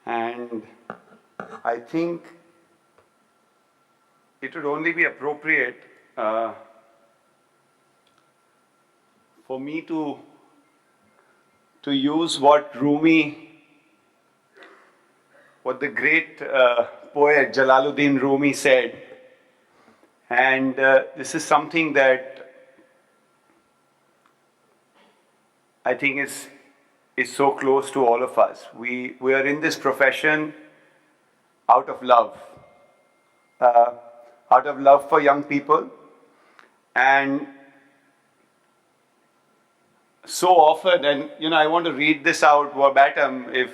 And I think it would only be appropriate for me to use what the great poet Jalaluddin Rumi said. And this is something that I think is so close to all of us. We are in this profession out of love for young people. And so often, and I want to read this out verbatim if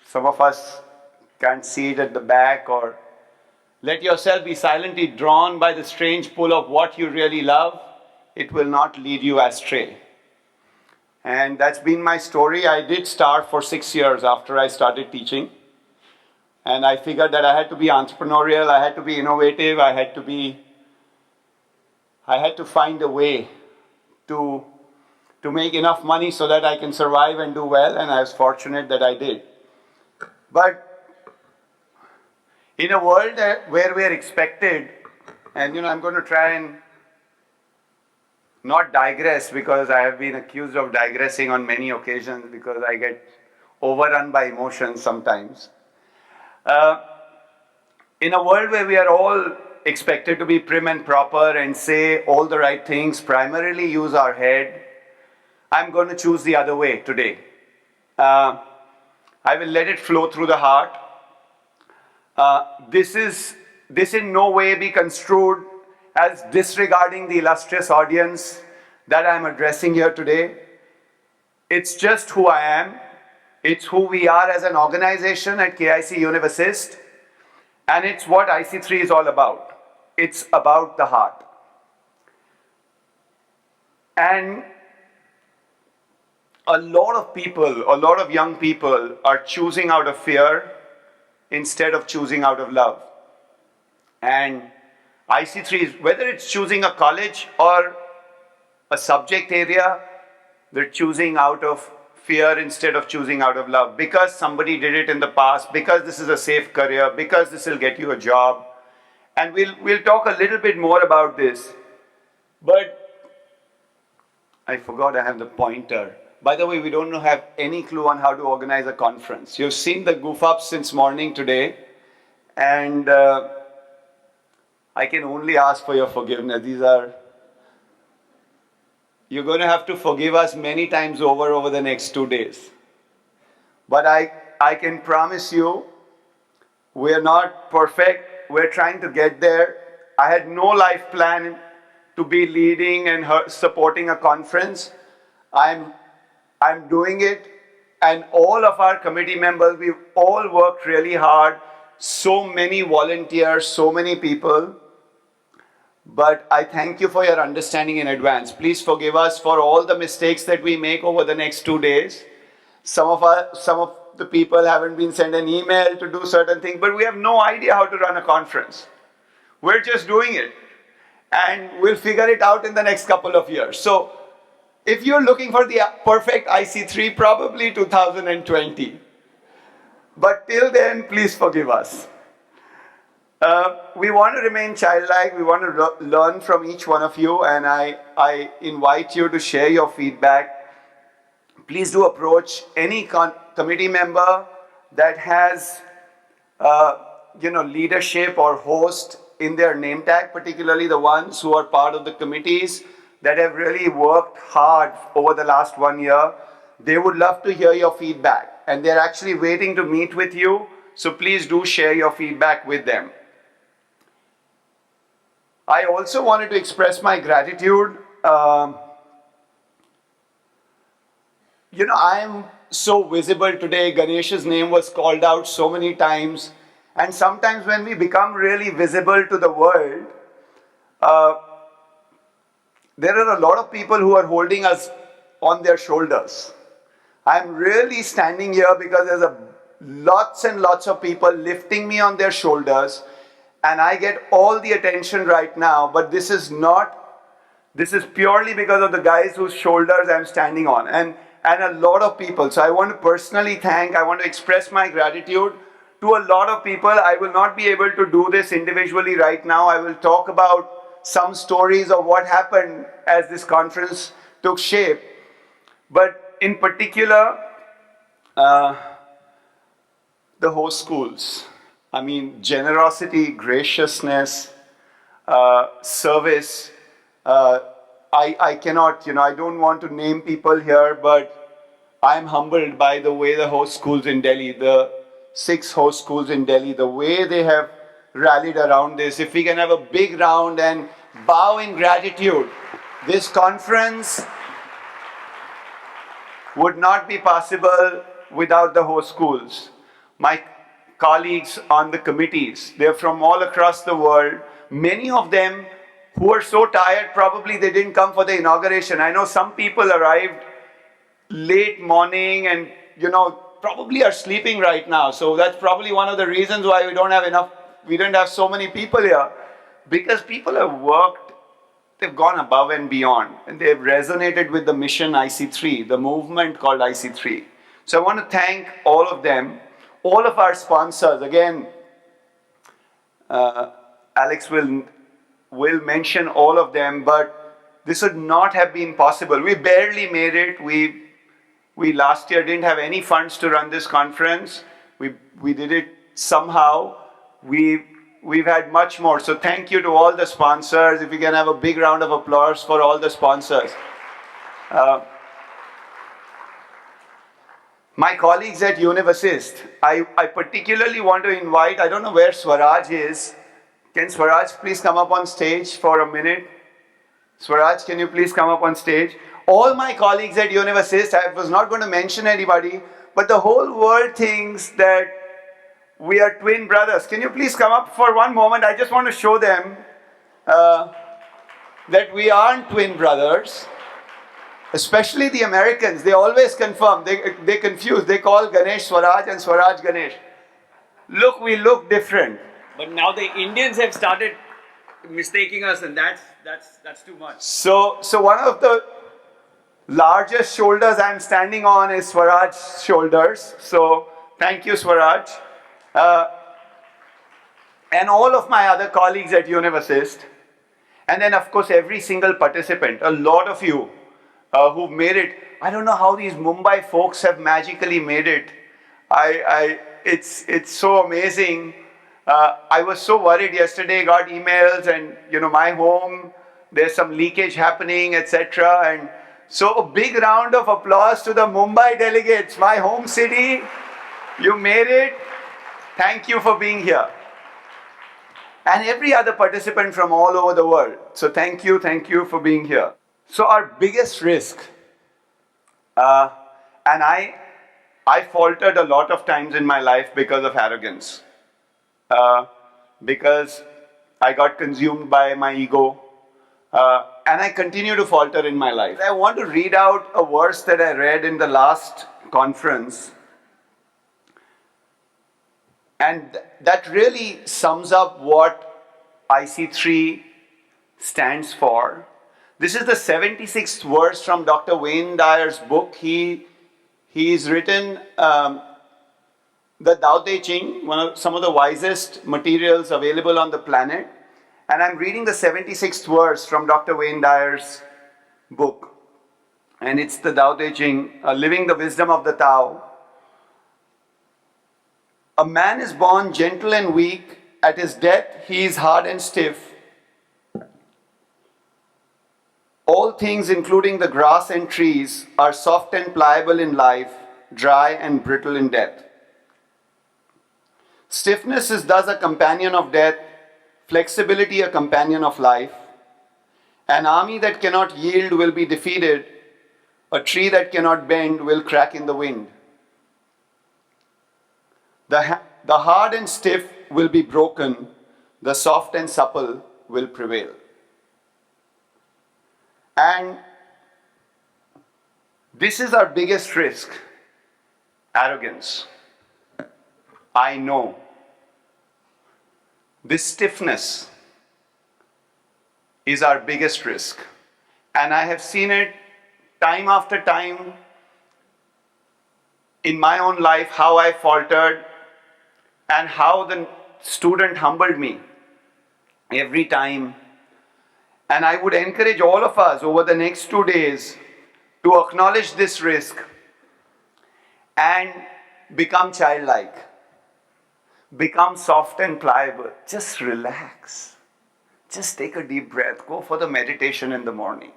some of us can't see it at the back, or let yourself be silently drawn by the strange pull of what you really love. It will not lead you astray. And that's been my story. I did starve for 6 years after I started teaching. And I figured that I had to be entrepreneurial, I had to be innovative, I had to find a way to make enough money so that I can survive and do well, and I was fortunate that I did. But in a world where we are expected, and I'm going to try and not digress, because I have been accused of digressing on many occasions because I get overrun by emotions sometimes. In a world where we are all expected to be prim and proper and say all the right things, primarily use our head, I'm going to choose the other way today. I will let it flow through the heart. This in no way be construed as disregarding the illustrious audience that I'm addressing here today. It's just who I am. It's who we are as an organization at KIC Univassist. And it's what IC3 is all about. It's about the heart. And a lot of young people are choosing out of fear instead of choosing out of love. And IC3 is, whether it's choosing a college or a subject area, they're choosing out of fear instead of choosing out of love, because somebody did it in the past, because this is a safe career, because this will get you a job. And we'll talk a little bit more about this. But I forgot I have the pointer. By the way, we don't have any clue on how to organize a conference. You've seen the goof ups since morning today, and I can only ask for your forgiveness. You're going to have to forgive us many times over the next 2 days. But I can promise you, we're not perfect. We're trying to get there. I had no life plan to be leading and supporting a conference. I'm doing it, and all of our committee members, we've all worked really hard. So many volunteers, so many people. But I thank you for your understanding in advance. Please forgive us for all the mistakes that we make over the next 2 days. Some of the people haven't been sent an email to do certain things, but we have no idea how to run a conference. We're just doing it, and we'll figure it out in the next couple of years. So if you're looking for the perfect IC3, probably 2020. But till then, please forgive us. We want to remain childlike. We want to learn from each one of you, and I invite you to share your feedback. Please do approach any committee member that has leadership or host in their name tag, particularly the ones who are part of the committees that have really worked hard over the last 1 year. They would love to hear your feedback, and they're actually waiting to meet with you. So please do share your feedback with them. I also wanted to express my gratitude. I am so visible today. Ganesh's name was called out so many times. And sometimes when we become really visible to the world, there are a lot of people who are holding us on their shoulders. I'm really standing here because there's lots and lots of people lifting me on their shoulders, and I get all the attention right now, but this is purely because of the guys whose shoulders I'm standing on, and a lot of people. So I want to personally I want to express my gratitude to a lot of people. I will not be able to do this individually right now. I will talk about some stories of what happened as this conference took shape. But in particular, the host schools. I mean, generosity, graciousness, service. I cannot, I don't want to name people here, but I'm humbled by the way the host schools in Delhi, the 6 host schools in Delhi, the way they have rallied around this. If we can have a big round and bow in gratitude, this conference would not be possible without the host schools. My colleagues on the committees, they're from all across the world. Many of them who are so tired, probably they didn't come for the inauguration. I know some people arrived late morning and, probably are sleeping right now. So that's probably one of the reasons why we didn't have so many people here. Because people have worked, they've gone above and beyond, and they've resonated with the mission IC3, the movement called IC3. So I want to thank all of them, all of our sponsors. Again, Alex will mention all of them, but this would not have been possible. We barely made it. We last year didn't have any funds to run this conference. We did it somehow. We've had much more. So thank you to all the sponsors. If we can have a big round of applause for all the sponsors. My colleagues at Univassist, I particularly want to invite, I don't know where Swaraj is. Can Swaraj please come up on stage for a minute? Swaraj, can you please come up on stage? All my colleagues at Univassist, I was not going to mention anybody, but the whole world thinks that we are twin brothers. Can you please come up for one moment? I just want to show them that we aren't twin brothers. Especially the Americans, they always confirm, they confuse, they call Ganesh Swaraj and Swaraj Ganesh. Look, we look different. But now the Indians have started mistaking us, and that's too much. So one of the largest shoulders I'm standing on is Swaraj's shoulders. So thank you, Swaraj. And all of my other colleagues at Univassist. And then, of course, every single participant, a lot of you who've made it. I don't know how these Mumbai folks have magically made it. It's so amazing. I was so worried yesterday, got emails and, my home, there's some leakage happening, etc. And so a big round of applause to the Mumbai delegates, my home city. You made it. Thank you for being here. And every other participant from all over the world. So thank you for being here. So our biggest risk, and I faltered a lot of times in my life because of arrogance. Because I got consumed by my ego, and I continue to falter in my life. I want to read out a verse that I read in the last conference, and that really sums up what IC3 stands for. This is the 76th verse from Dr. Wayne Dyer's book. He's written the Tao Te Ching, some of the wisest materials available on the planet. And I'm reading the 76th verse from Dr. Wayne Dyer's book. And it's the Tao Te Ching, Living the Wisdom of the Tao. A man is born gentle and weak. At his death, he is hard and stiff. All things, including the grass and trees, are soft and pliable in life, dry and brittle in death. Stiffness is thus a companion of death, flexibility a companion of life. An army that cannot yield will be defeated. A tree that cannot bend will crack in the wind. The hard and stiff will be broken. The soft and supple will prevail. And this is our biggest risk, arrogance. I know. This stiffness is our biggest risk. And I have seen it time after time in my own life, how I faltered. and how the student humbled me every time. And I would encourage all of us over the next 2 days to acknowledge this risk and become childlike, become soft and pliable. Just relax. Just take a deep breath. Go for the meditation in the morning.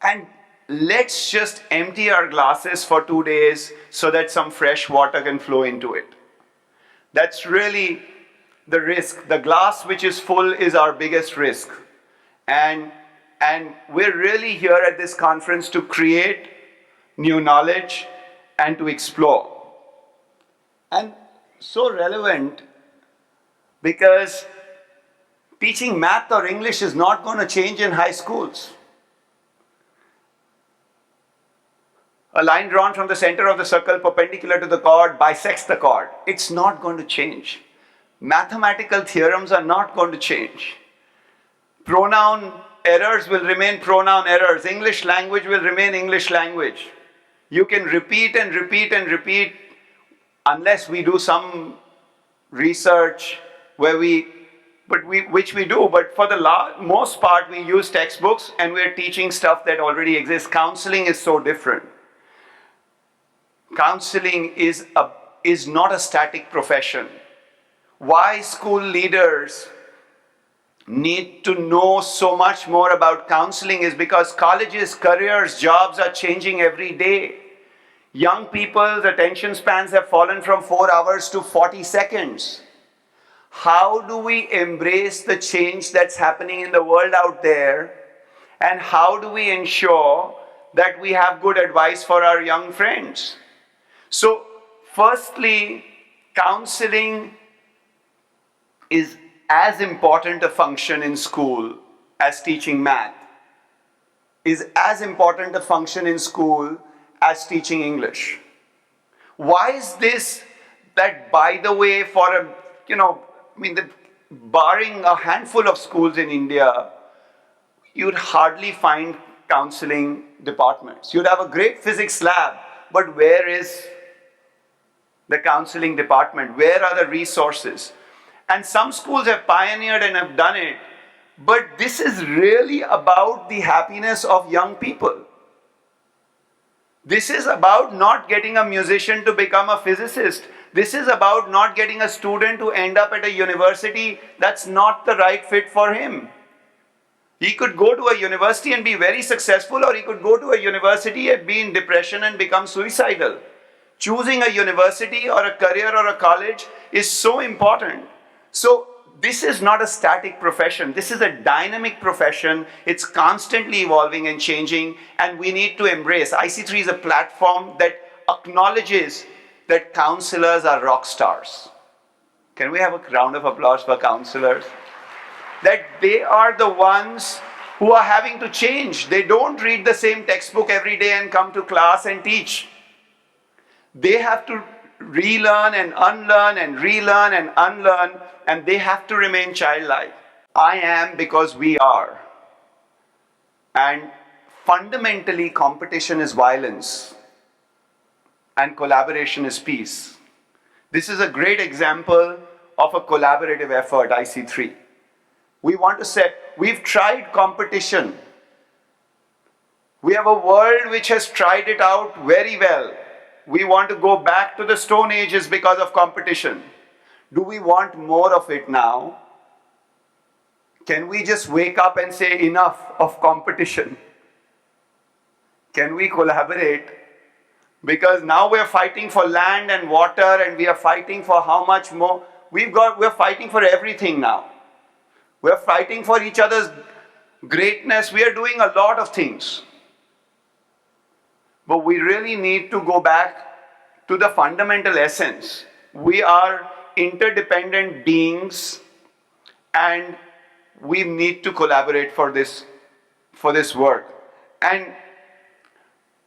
And let's just empty our glasses for 2 days so that some fresh water can flow into it. That's really the risk. The glass which is full is our biggest risk. And we're really here at this conference to create new knowledge and to explore. And so relevant because teaching math or English is not going to change in high schools. A line drawn from the center of the circle perpendicular to the chord bisects the chord. It's not going to change. Mathematical theorems are not going to change. Pronoun errors will remain pronoun errors. English language will remain English language. You can repeat and repeat and repeat unless we do some research which we do, but for the most part we use textbooks and we're teaching stuff that already exists. Counseling is so different. Counseling is not a static profession. Why school leaders need to know so much more about counseling is because colleges, careers, jobs are changing every day. Young people's attention spans have fallen from 4 hours to 40 seconds. How do we embrace the change that's happening in the world out there? And how do we ensure that we have good advice for our young friends? So, firstly, counseling is as important a function in school as teaching math, is as important a function in school as teaching English. Why is this? That, by the way, barring a handful of schools in India, you'd hardly find counseling departments. You'd have a great physics lab, but where is the counseling department? Where are the resources? And some schools have pioneered and have done it, but this is really about the happiness of young people. This is about not getting a musician to become a physicist. This is about not getting a student to end up at a university that's not the right fit for him. He could go to a university and be very successful, or he could go to a university and be in depression and become suicidal. Choosing a university or a career or a college is so important. So this is not a static profession. This is a dynamic profession. It's constantly evolving and changing, and we need to embrace. IC3 is a platform that acknowledges that counselors are rock stars. Can we have a round of applause for counselors? That they are the ones who are having to change. They don't read the same textbook every day and come to class and teach. They have to relearn and unlearn and relearn and unlearn, and they have to remain childlike. I am because we are. And fundamentally, competition is violence and collaboration is peace. This is a great example of a collaborative effort, IC3. We want to say, we've tried competition. We have a world which has tried it out very well. We want to go back to the Stone Ages because of competition. Do we want more of it now? Can we just wake up and say enough of competition? Can we collaborate? Because now we're fighting for land and water, and we are fighting for how much more. We're fighting for everything now. We're fighting for each other's greatness. We are doing a lot of things. But we really need to go back to the fundamental essence. We are interdependent beings, and we need to collaborate for this work. And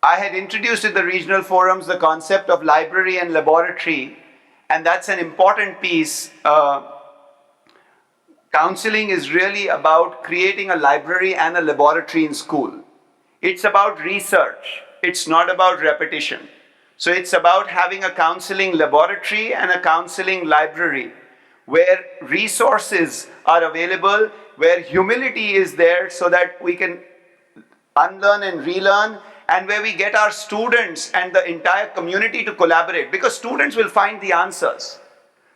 I had introduced in the regional forums the concept of library and laboratory, and that's an important piece. Counseling is really about creating a library and a laboratory in school. It's about research. It's not about repetition. So it's about having a counseling laboratory and a counseling library where resources are available, where humility is there so that we can unlearn and relearn, and where we get our students and the entire community to collaborate, because students will find the answers.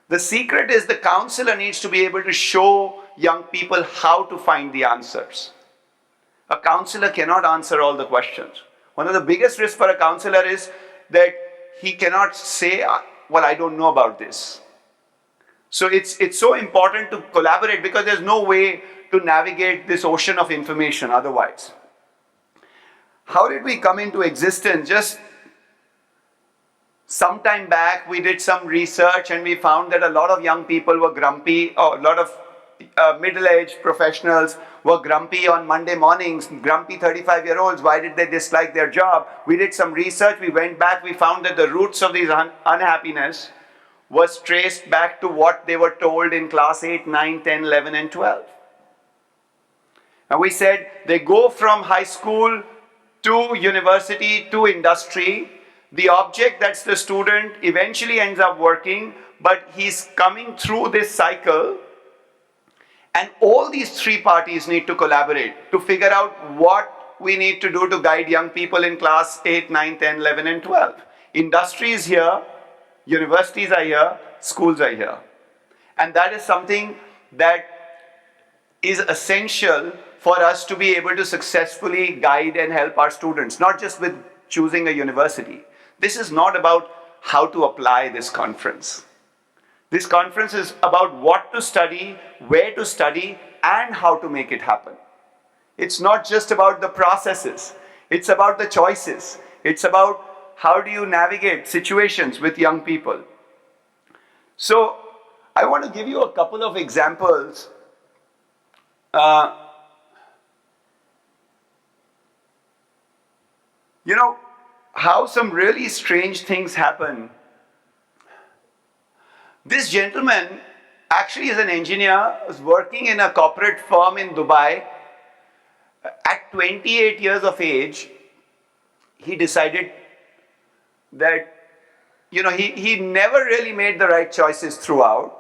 The secret is the counselor needs to be able to show young people how to find the answers. A counselor cannot answer all the questions. One of the biggest risks for a counselor is that he cannot say, well, I don't know about this. So it's so important to collaborate, because there's no way to navigate this ocean of information otherwise. How did we come into existence? Just some time back, we did some research and we found that a lot of young people were grumpy, or a lot of middle-aged professionals were grumpy on Monday mornings, grumpy 35-year-olds. Why did they dislike their job? We did some research, we went back, we found that the roots of these unhappiness was traced back to what they were told in class 8, 9, 10, 11, and 12. And we said they go from high school to university to industry. The object, that's the student, eventually ends up working, but he's coming through this cycle. And all these three parties need to collaborate to figure out what we need to do to guide young people in class 8, 9, 10, 11, and 12. Industry is here, universities are here, schools are here. And that is something that is essential for us to be able to successfully guide and help our students, not just with choosing a university. This is not about how to apply this conference. This conference is about what to study, where to study, and how to make it happen. It's not just about the processes. It's about the choices. It's about how do you navigate situations with young people. So I want to give you a couple of examples. You know, how some really strange things happen. This gentleman actually is an engineer, was working in a corporate firm in Dubai. At 28 years of age, he decided that, you know, he never really made the right choices throughout.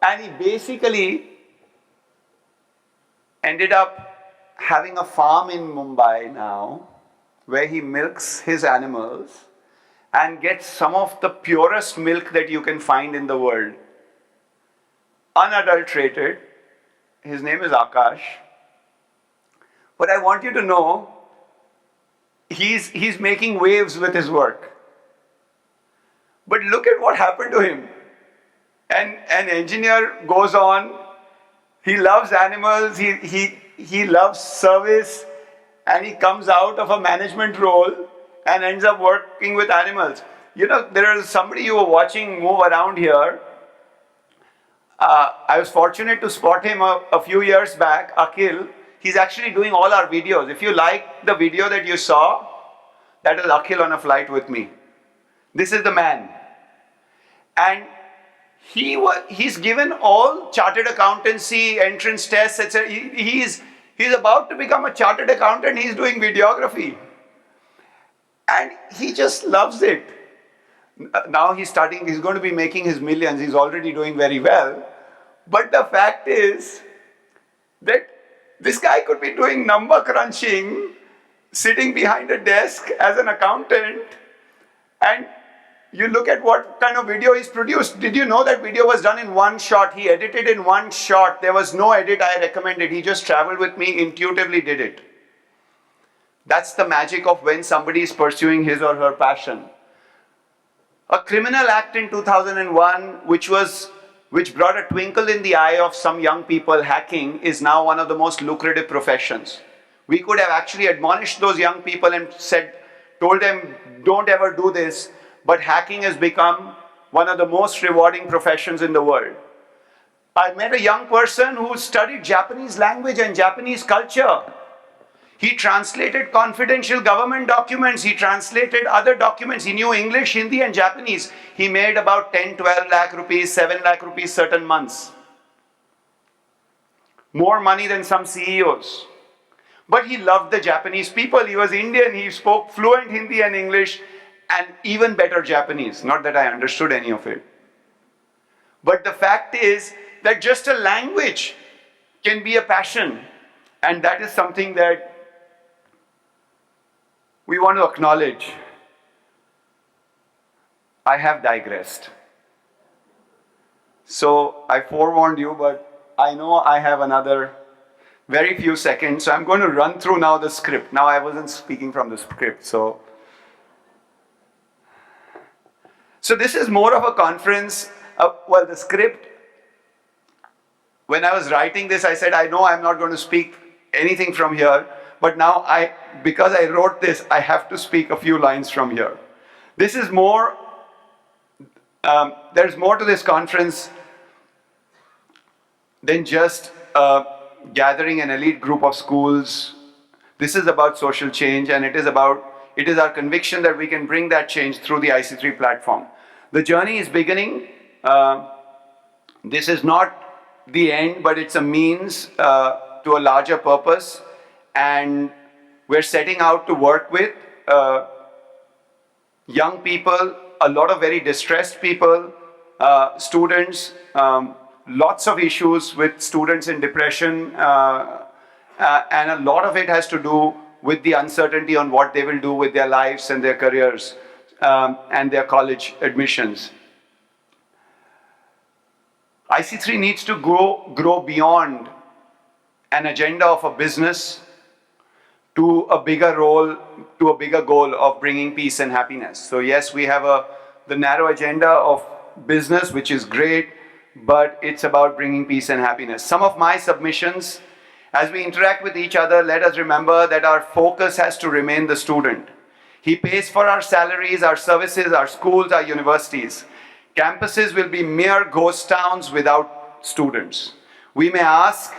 And he basically ended up having a farm in Mumbai now, where he milks his animals and gets some of the purest milk that you can find in the world. Unadulterated. His name is Akash. But I want you to know, he's making waves with his work. But look at what happened to him. An engineer goes on, he loves animals, he loves service, and he comes out of a management role and ends up working with animals. You know, there is somebody you were watching move around here. I was fortunate to spot him a few years back, Akhil. He's actually doing all our videos. If you like the video that you saw, that is Akhil on a flight with me. This is the man. And he's given all chartered accountancy, entrance tests, etc. He's about to become a chartered accountant. He's doing videography. And he just loves it. Now he's going to be making his millions. He's already doing very well. But the fact is that this guy could be doing number crunching, sitting behind a desk as an accountant, and you look at what kind of video he's produced. Did you know that video was done in one shot? He edited in one shot. There was no edit I recommended. He just traveled with me, intuitively did it. That's the magic of when somebody is pursuing his or her passion. A criminal act in 2001, which brought a twinkle in the eye of some young people, hacking, is now one of the most lucrative professions. We could have actually admonished those young people and told them, don't ever do this, but hacking has become one of the most rewarding professions in the world. I met a young person who studied Japanese language and Japanese culture. He translated confidential government documents. He translated other documents. He knew English, Hindi, and Japanese. He made about 10, 12 lakh rupees, 7 lakh rupees certain months. More money than some CEOs. But he loved the Japanese people. He was Indian. He spoke fluent Hindi and English. and even better Japanese. Not that I understood any of it. But the fact is that just a language can be a passion. And that is something that we want to acknowledge. I have digressed. So I forewarned you, but I know I have another very few seconds. So I'm going to run through now the script. Now I wasn't speaking from the script. So this is more of a conference. Well, the script, when I was writing this, I said, I know I'm not going to speak anything from here. But now, because I wrote this, I have to speak a few lines from here. This is more, there's more to this conference than just gathering an elite group of schools. This is about social change, and it is our conviction that we can bring that change through the IC3 platform. The journey is beginning. This is not the end, but it's a means to a larger purpose. And we're setting out to work with young people, a lot of very distressed people, students, lots of issues with students in depression, and a lot of it has to do with the uncertainty on what they will do with their lives and their careers and their college admissions. IC3 needs to grow beyond an agenda of a business to a bigger role, to a bigger goal of bringing peace and happiness. So yes, we have the narrow agenda of business, which is great, but it's about bringing peace and happiness. Some of my submissions, as we interact with each other, let us remember that our focus has to remain the student. He pays for our salaries, our services, our schools, our universities. Campuses will be mere ghost towns without students. We may ask,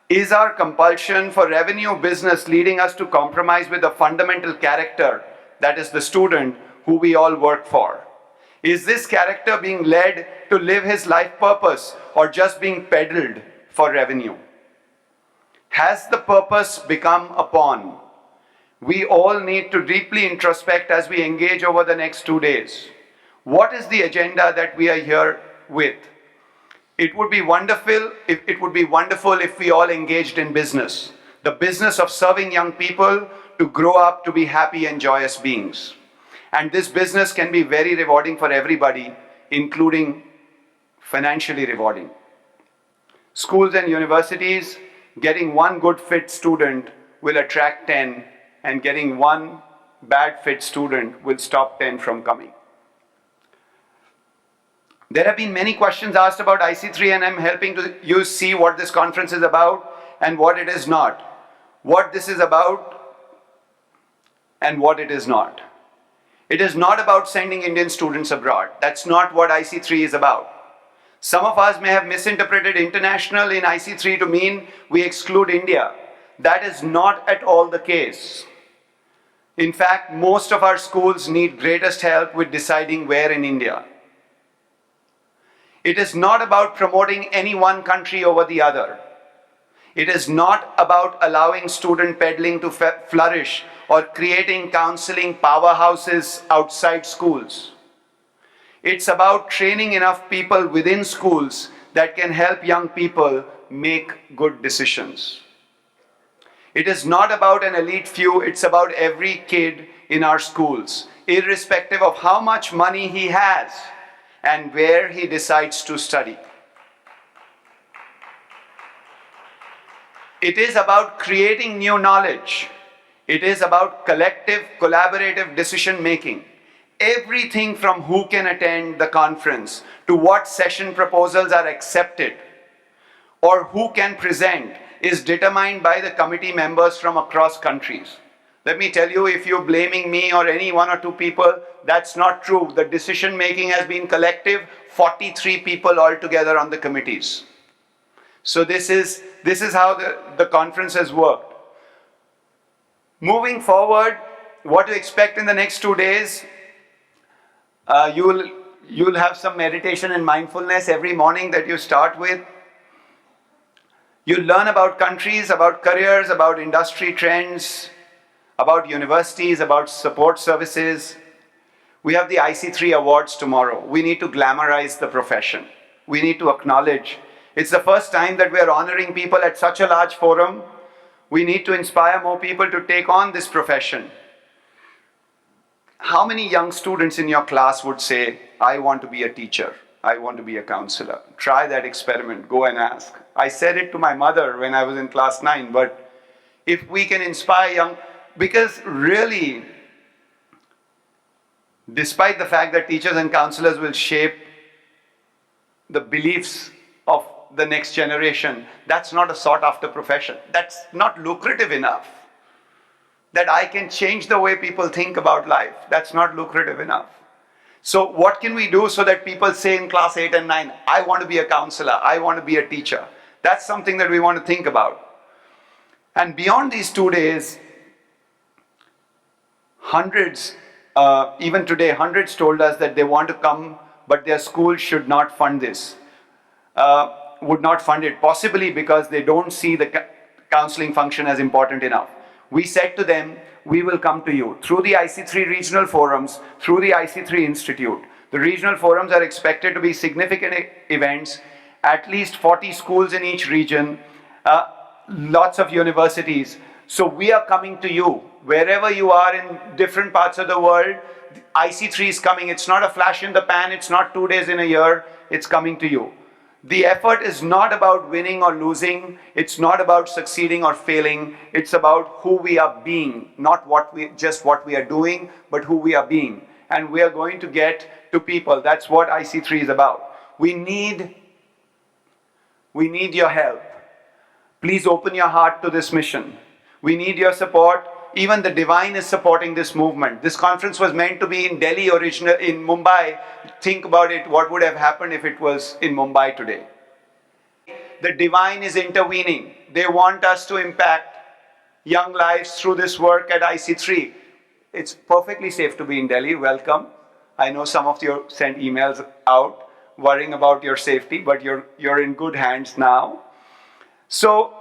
is our compulsion for revenue business leading us to compromise with the fundamental character, that is the student, who we all work for? Is this character being led to live his life purpose or just being peddled for revenue? Has the purpose become a pawn? We all need to deeply introspect as we engage over the next 2 days. What is the agenda that we are here with? It would be wonderful if we all engaged in business, the business of serving young people to grow up to be happy and joyous beings. And this business can be very rewarding for everybody, including financially rewarding. Schools and universities, getting one good fit student will attract 10, and getting one bad fit student will stop 10 from coming. There have been many questions asked about IC3, and I'm helping you see what this conference is about and what it is not. What this is about and what it is not. It is not about sending Indian students abroad. That's not what IC3 is about. Some of us may have misinterpreted international in IC3 to mean we exclude India. That is not at all the case. In fact, most of our schools need greatest help with deciding where in India. It is not about promoting any one country over the other. It is not about allowing student peddling to flourish or creating counseling powerhouses outside schools. It's about training enough people within schools that can help young people make good decisions. It is not about an elite few, it's about every kid in our schools, irrespective of how much money he has and where he decides to study. It is about creating new knowledge. It is about collective, collaborative decision making. Everything from who can attend the conference to what session proposals are accepted or who can present is determined by the committee members from across countries. Let me tell you, if you're blaming me or any one or two people, that's not true. The decision making has been collective, 43 people altogether on the committees. So this is how the conference has worked. Moving forward, what to expect in the next 2 days, you'll have some meditation and mindfulness every morning that you start with. You'll learn about countries, about careers, about industry trends, about universities, about support services. We have the IC3 awards tomorrow. We need to glamorize the profession. We need to acknowledge. It's the first time that we're honoring people at such a large forum. We need to inspire more people to take on this profession. How many young students in your class would say, I want to be a teacher, I want to be a counselor? Try that experiment, go and ask. I said it to my mother when I was in class 9, but if we can inspire young, because really, despite the fact that teachers and counselors will shape the beliefs of the next generation, that's not a sought after profession. That's not lucrative enough. That I can change the way people think about life. That's not lucrative enough. So what can we do so that people say in class 8 and 9, I want to be a counselor, I want to be a teacher? That's something that we want to think about. And beyond these 2 days, hundreds, even today, hundreds told us that they want to come, but their school should not fund this, would not fund it, possibly because they don't see the counseling function as important enough. We said to them, we will come to you through the IC3 regional forums, through the IC3 Institute. The regional forums are expected to be significant events, at least 40 schools in each region, lots of universities. So we are coming to you. Wherever you are in different parts of the world, IC3 is coming. It's not a flash in the pan. It's not 2 days in a year. It's coming to you. The effort is not about winning or losing. It's not about succeeding or failing. It's about who we are being, not just what we are doing, but who we are being. And we are going to get to people. That's what IC3 is about. We need your help. Please open your heart to this mission. We need your support. Even the divine is supporting this movement. This conference was meant to be in Delhi, in Mumbai. Think about it, what would have happened if it was in Mumbai today? The divine is intervening. They want us to impact young lives through this work at IC3. It's perfectly safe to be in Delhi. Welcome. I know some of you sent emails out worrying about your safety, but you're in good hands now. So,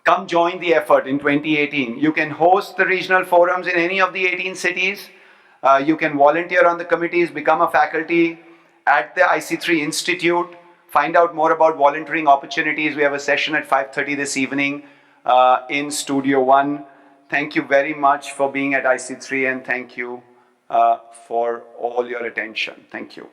come join the effort in 2018. You can host the regional forums in any of the 18 cities. You can volunteer on the committees, become a faculty at the IC3 Institute, find out more about volunteering opportunities. We have a session at 5:30 this evening in Studio 1. Thank you very much for being at IC3, and thank you for all your attention. Thank you.